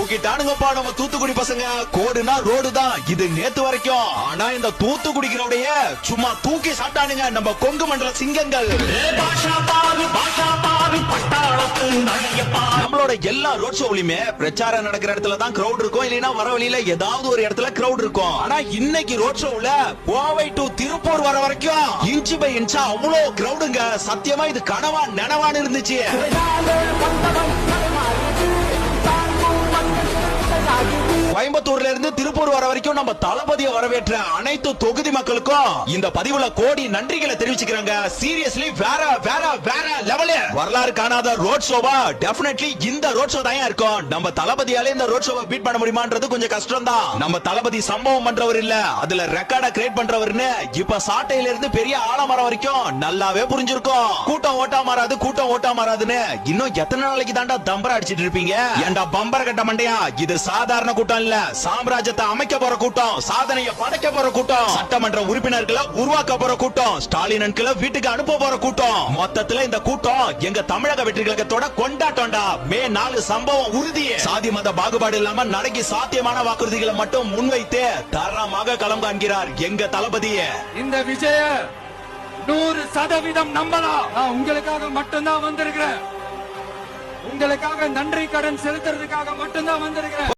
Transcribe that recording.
தூக்கிட்டானுங்கப்பா நம்ம தூத்துக்குடி பசங்க. கோடுனா ரோடு தான் இது நேத்து வரைக்கும். ஆனா இந்த தூத்துக்குடிக்கிறோடைய சும்மா தூக்கி சாப்பிட்டானுங்க நம்ம கொங்கு மண்டல சிங்கங்கள். நம்மளோட எல்லா ரோட் ஷோவிலுமே பிரச்சாரம் நடக்கிற இடத்துல தான் கிரௌட் இருக்கும், இல்லைன்னா வர வழியில ஏதாவது ஒரு இடத்துல கிரௌட் இருக்கும். ஆனா இன்னைக்கு ரோட் ஷோல கோவை டு திருப்பூர் வர வரைக்கும் இன்ச்சு பை இன்ச்சா அவ்வளவு கிரௌடுங்க. சத்தியமா இது கனவா நனவான்னு இருந்துச்சு. கோயம்புத்தூர்ல இருந்து திருப்பூர் வர வரைக்கும் நம்ம தளபதியை வரவேற்ற அனைத்து தொகுதி மக்களுக்கும் இந்த பதிவுல கோடி நன்றிகளை தெரிவிச்சுக்கிறாங்க. சீரியஸ்லி வேற வேற வேற லெவல். வரலாறு காணாத ரோட் ஷோவா டெஃபினெட்லி இந்த ரோட் ஷோ தான் இருக்கும். நம்ம தளபதியால இந்த ரோட் ஷோவை பீட் பண்ண முடியுமான்றது கொஞ்சம் கஷ்டம் தான். நம்ம தளபதி சம்பவம் பண்றவர் இல்ல, அதுல ரெக்கார்டா கிரியேட் பண்றவர்னு இப்ப சாட்டையில இருந்து பெரிய ஆலமரம் வரைக்கும் நல்லாவே புரிஞ்சிருக்கும். கூட்டம் ஓட்டா மாறாது, கூட்டம் ஓட்டா மாறாதுன்னு இன்னும் எத்தனை நாளைக்கு தாண்டா தம்பரா அடிச்சிட்டு இருப்பீங்க? ஏண்டா பம்பர கட்ட மண்டையா, இது சாதாரண கூட்டம் இல்ல, சாம்ராஜ்யத்தை அமைக்க போற கூட்டம், சாதனையை படைக்க போற கூட்டம், சட்டமன்ற உறுப்பினர்களை உருவாக்க போற கூட்டம், ஸ்டாலின் அன்களை வீட்டுக்கு அனுப்ப போற கூட்டம். மொத்தத்துல இந்த கூட்டம் எங்க தமிழக வெற்றி கழகத்தோட கொண்டாட்டம்டா. மே 4 சம்பவம் உறுதி. சாதி மத பாகுபாடு இல்லாம நடக்கி சாத்தியமான வாக்குறுதிகளை மட்டும் முன்வைத்து தரமாக களம் காண்கிறார் எங்க தளபதியே. இந்த விஜய 100% நம்பலாம். நான் உங்களுக்காக மட்டும்தான் வந்திருக்கிறேன். உங்களுக்காக நன்றி கடன் செலுத்துறதுக்காக மட்டும்தான் வந்திருக்கிறேன்.